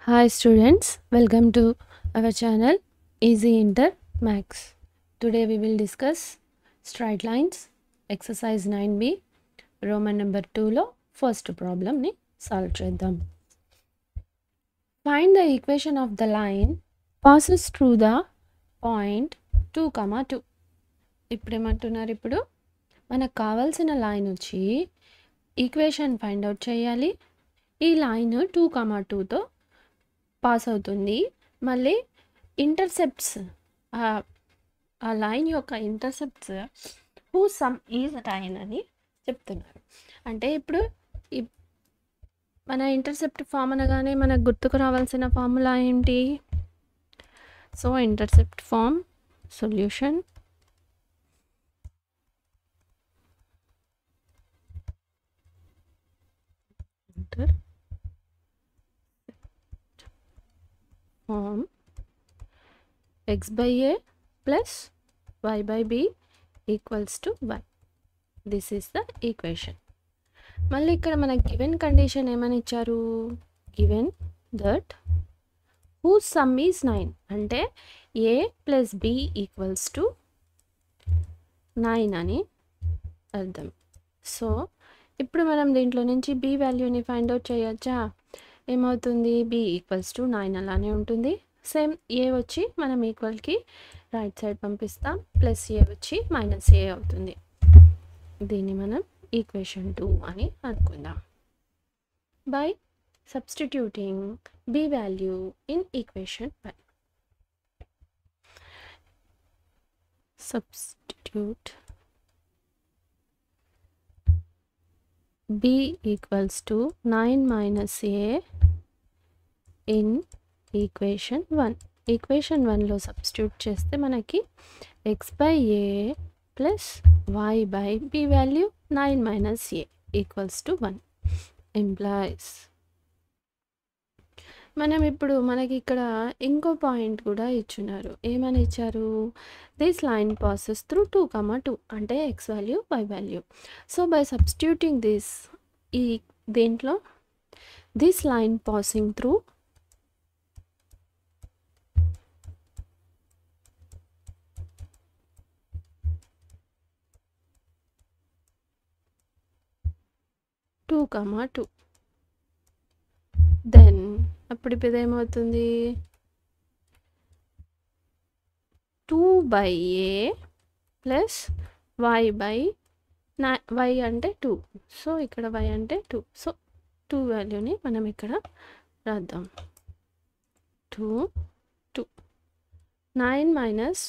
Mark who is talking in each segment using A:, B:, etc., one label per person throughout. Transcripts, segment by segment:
A: Hi students, welcome to our channel Easy Inter Max. Today we will discuss straight lines, exercise 9b, Roman number 2 lo first problem ni solve cheddam. Find the equation of the line passes through the point 2, 2. ఇప్పుడేమంటున్నారు ఇప్పుడు మనకు కావాల్సిన line వచ్చి equation find out చేయాలి. ఈ line 2, 2తో pass అవుతుంది. మళ్ళీ intercepts ఆ లైన్ యొక్క ఇంటర్సెప్ట్స్ హూ సమ్ ఈజ్ 9 అని చెప్తున్నారు. అంటే ఇప్పుడు మన ఇంటర్సెప్ట్ ఫామ్ అనగానే మనకు గుర్తుకు రావాల్సిన ఫార్ములా ఏంటి? So intercept form solution form x by a plus y by b equals to y. This is the equation. మళ్ళీ ఇక్కడ మనకు గివెన్ కండిషన్ ఏమని ఇచ్చారు? Given that whose sum is 9 అంటే a plus b equals to 9 అని అర్థం. So ఇప్పుడు మనం దీంట్లో నుంచి b వాల్యూని ఫైండ్ అవుట్ చేయొచ్చా? ఏమవుతుంది? b ఈక్వల్స్ టు 9 అలానే ఉంటుంది. సేమ్ a వచ్చి మనం ఈక్వల్కి రైట్ సైడ్ పంపిస్తాం, ప్లస్ a వచ్చి మైనస్ a అవుతుంది. దీన్ని మనం ఈక్వేషన్ 2 అని అనుకుందాం. By substituting b value in equation 1. Substitute b equals to 9 minus a in equation 1. Equation 1లో సబ్స్టిట్యూట్ చేస్తే మనకి x by a plus y by b value 9 minus a equals to 1 implies. మనం ఇప్పుడు మనకి ఇక్కడ ఇంకో పాయింట్ కూడా ఇచ్చున్నారు. ఏమని ఇచ్చారు? దిస్ లైన్ పాసెస్ త్రూ 2, 2 అంటే x value y value. So by substituting this ఈ దేంట్లో this line passing through two comma 2 then అప్పుడు ఇప్పుడు ఏమవుతుంది? 2 by a plus y by y అంటే 2. సో ఇక్కడ y అంటే 2. సో 2 వాల్యూని మనం ఇక్కడ రాద్దాం. 2 9 మైనస్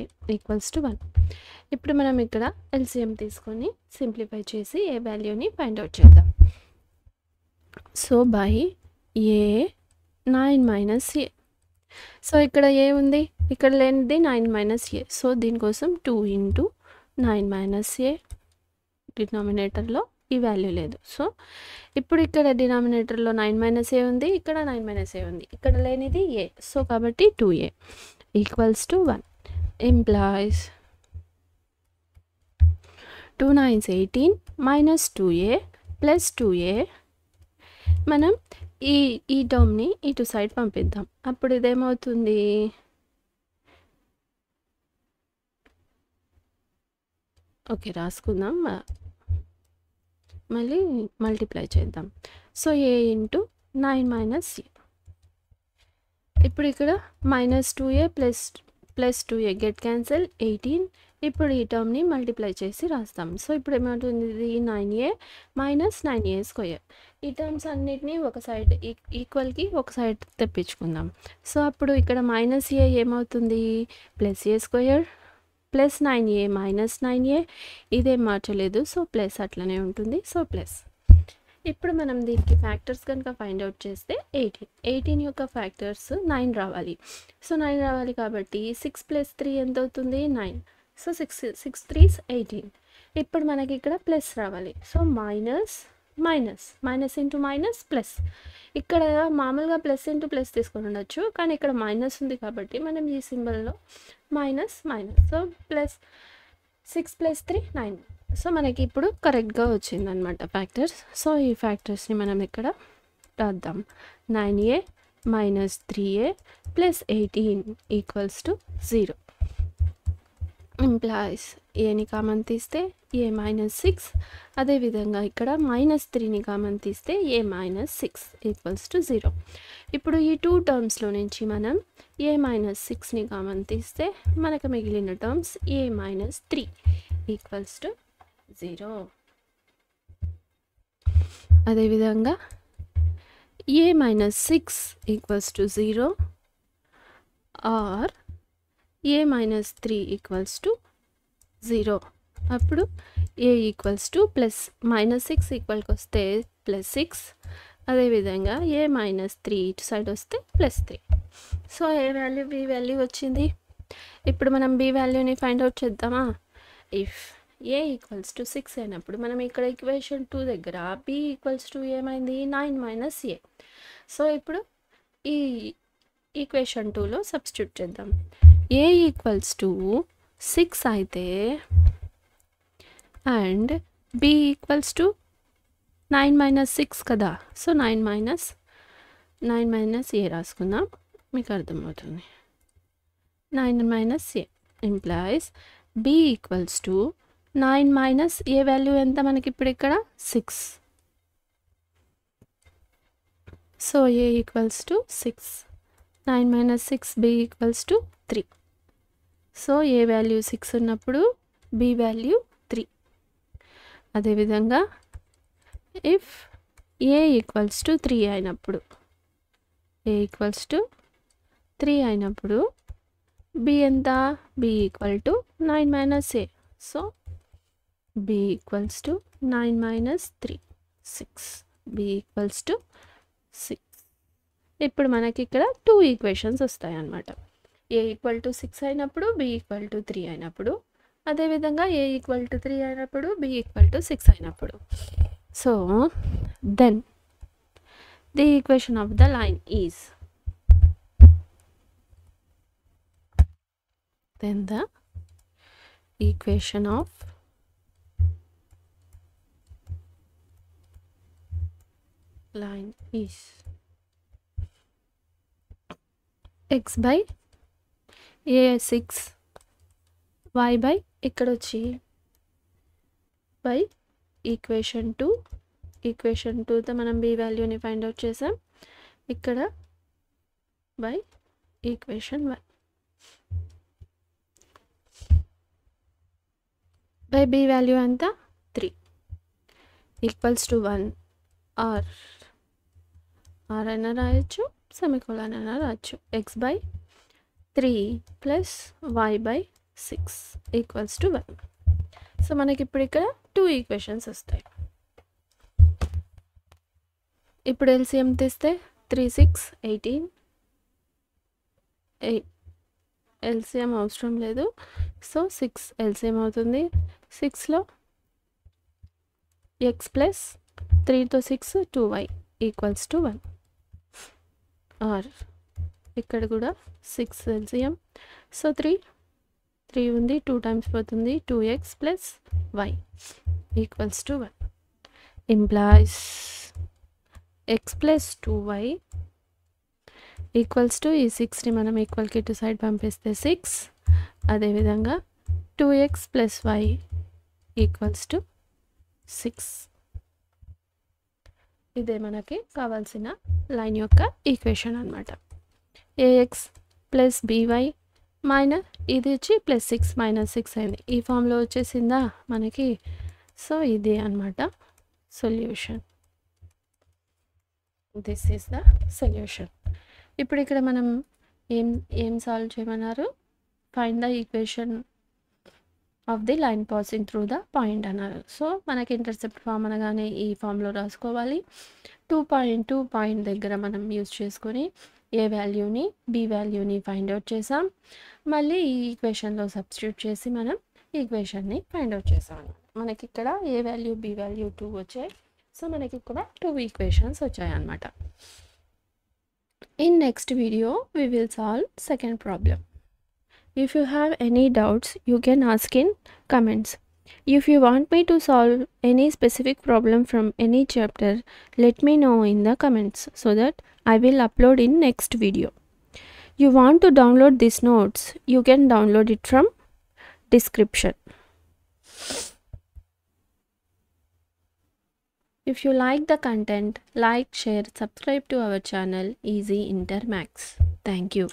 A: a ఈక్వల్స్ టు 1. ఇప్పుడు మనం ఇక్కడ ఎల్సిఎం తీసుకొని సింప్లిఫై చేసి ఏ వాల్యూని ఫైండ్ అవుట్ చేద్దాం. So by A 9 minus A. So ఇక్కడ ఏ ఉంది, ఇక్కడ లేనిది 9 మైనస్ ఏ. సో దీనికోసం 2 ఇంటూ 9 మైనస్ ఏ. డినామినేటర్లో ఈ వాల్యూ లేదు. సో ఇప్పుడు ఇక్కడ డినామినేటర్లో 9 మైనస్ ఏ ఉంది, ఇక్కడ 9 మైనస్ ఏ ఉంది, ఇక్కడ లేనిది ఏ. సో కాబట్టి 2a equals to 1 implies 2 9s 18 minus 2a plus 2a. మనం ఈ టర్మ్ని ఇటు సైడ్ పంపిద్దాం. అప్పుడు ఇదేమవుతుంది? ఓకే రాసుకుందాం, మళ్ళీ మల్టిప్లై చేద్దాం. So a into 9 minus a. ఇప్పుడు ఇక్కడ minus 2a plus 2a get cancel 18. ఇప్పుడు ఈ టర్మ్ని మల్టిప్లై చేసి రాస్తాం. సో ఇప్పుడు ఏమవుతుంది? ఇది 9a మైనస్ 9a స్క్వేర్. ఈ టర్మ్స్ అన్నిటినీ ఒక సైడ్ ఈక్వల్కి ఒక సైడ్ తెప్పించుకుందాం. సో అప్పుడు ఇక్కడ మైనస్ a ఏమవుతుంది? Plus a square plus 9a minus 9a. ఇదేం మార్చలేదు, సో ప్లస్ అట్లనే ఉంటుంది. So plus. ఇప్పుడు మనం దీనికి ఫ్యాక్టర్స్ కనుక ఫైండ్ అవుట్ చేస్తే 18 యొక్క ఫ్యాక్టర్స్ 9 రావాలి. సో 9 రావాలి కాబట్టి 6 ప్లస్ 3 ఎంత అవుతుంది? 9. So 6 3s 18. ఇప్పుడు మనకి ఇక్కడ ప్లస్ రావాలి. So minus into minus plus. ఇక్కడ మామూలుగా ప్లస్ ఇంటూ ప్లస్ తీసుకొని ఉండొచ్చు, కానీ ఇక్కడ మైనస్ ఉంది కాబట్టి మనం ఈ సింబల్లో minus. So plus 6 plus 3 9. So మనకి ఇప్పుడు కరెక్ట్గా వచ్చిందనమాట ఫ్యాక్టర్స్. సో ఈ ఫ్యాక్టర్స్ని మనం ఇక్కడ రాద్దాం. 9a minus 3a plus 18 equals to 0 implies ఏని కామన్ తీస్తే ఏ మైనస్ 6, అదేవిధంగా ఇక్కడ మైనస్ 3ని కామన్ తీస్తే ఏ మైనస్ 6 ఈక్వల్స్ టు 0. ఇప్పుడు ఈ 2 టర్మ్స్లో నుంచి మనం ఏ మైనస్ 6ని కామన్ తీస్తే మనకు మిగిలిన terms a minus 3 equals to 0. అదేవిధంగా a minus 6 equals to 0 or a minus 3 equals to 0. అప్పుడు a equals to plus minus 6 ఈక్వల్కి వస్తే ప్లస్ 6, అదేవిధంగా ఏ మైనస్ 3 ఇటు సైడ్ వస్తే plus 3. So A value B value వచ్చింది. ఇప్పుడు మనం బి వాల్యూని ఫైండ్ అవుట్ చేద్దామా. ఇఫ్ ఏ ఈక్వల్స్ టు 6 అయినప్పుడు మనం ఇక్కడ ఈక్వేషన్ 2 దగ్గర బి ఈక్వల్స్ టు ఏమైంది 9 మైనస్ ఏ. సో ఇప్పుడు ఈ ఈక్వేషన్ 2లో సబ్స్టిట్యూట్ చేద్దాం. ఏ ఈక్వల్స్ టు 6 అయితే and B equals to 9 minus 6 కదా. సో 9 మైనస్ ఏ రాసుకుందాం, మీకు అర్థమవుతుంది. 9 minus A implies B equals to 9 minus A value ఎంత మనకి ఇప్పుడు ఇక్కడ 6. So A equals to 6, 9 minus 6 B equals to 3. So A value 6 ఉన్నప్పుడు బి వాల్యూ 3. అదేవిధంగా ఇఫ్ ఏ ఈక్వల్స్ టు 3 అయినప్పుడు ఏ ఈక్వల్స్ టు 3 అయినప్పుడు బి ఎంత B equal to 9 minus A. So B equals to 9 minus 3 6, B equals to 6. ఇప్పుడు మనకి ఇక్కడ 2 equations వస్తాయి అన్నమాట. ఏ ఈక్వల్ టు 6 అయినప్పుడు బి ఈక్వల్ టు 3 అయినప్పుడు, అదేవిధంగా ఏ ఈక్వల్ టు 3 అయినప్పుడు బి ఈక్వల్ టు 6 అయినప్పుడు. So then the equation of the line is then the equation of line is x by a 6 y by ఇక్కడ వచ్చి by ఈక్వేషన్ 2తో మనం b వాల్యూని ఫైండ్ అవుట్ చేసాం. ఇక్కడ by equation 1 by b value ఎంత 3 equals to 1 are అయినా రాయొచ్చు, సెమికోలన్ అయినా రాయొచ్చు. X by 3 plus y by 6 equals to 1. So మనకి ఇప్పుడు ఇక్కడ 2 ఈక్వేషన్స్ వస్తాయి. ఇప్పుడు ఎల్సిఎం తీస్తే 3 6 18, ఎల్సిఎం అవసరం లేదు. సో 6 ఎల్సిఎం అవుతుంది. 6లో ఎక్స్ ప్లస్ 3తో 6 2y ఈక్వల్స్ టు 1 ఆర్ ఇక్కడ కూడా 6 ఎల్సిఎం. సో 3 ఉంది, 2 టైమ్స్ పోతుంది, 2x plus y equals to 1 implies x plus 2y equals to ఈ 6ని మనం ఈక్వల్కి ఇటు సైడ్ పంపిస్తే 6, అదేవిధంగా 2x plus y equals to 6. ఇదే మనకి కావాల్సిన లైన్ యొక్క ఈక్వేషన్ అన్నమాట. ఏఎక్స్ ప్లస్ బీవై మైనస్ ఇది వచ్చి ప్లస్ 6 మైనస్ 6 అయింది. ఈ ఫామ్లో వచ్చేసిందా మనకి. సో ఇదే అన్నమాట solution. This is the solution. ఇప్పుడు ఇక్కడ మనం ఏం సాల్వ్ చేయమన్నారు, find the equation of the line passing through the point అన్నారు. సో మనకి ఇంటర్సెప్ట్ ఫామ్ అనగానే ఈ ఫామ్లో రాసుకోవాలి. 2 పాయింట్ దగ్గర మనం యూజ్ చేసుకొని ఏ వాల్యూని బి వాల్యూని ఫైండ్ అవుట్ చేసాం. మళ్ళీ ఈ ఈక్వేషన్లో సబ్స్టిట్యూట్ చేసి మనం ఈక్వేషన్ని ఫైండ్ అవుట్ చేసాం. మనకి ఇక్కడ ఏ వాల్యూ బి వాల్యూ 2 వచ్చాయి. సో మనకి ఇక్కడ 2 ఈక్వేషన్స్ వచ్చాయి అన్నమాట. In next video we will solve second problem. If you have any doubts you can ask in comments. If you want me to solve any specific problem from any chapter, let me know in the comments so that I will upload in next video. You want to download these notes, you can download it from description. If you like the content, like, share, subscribe to our channel Easy Inter Maths. Thank you.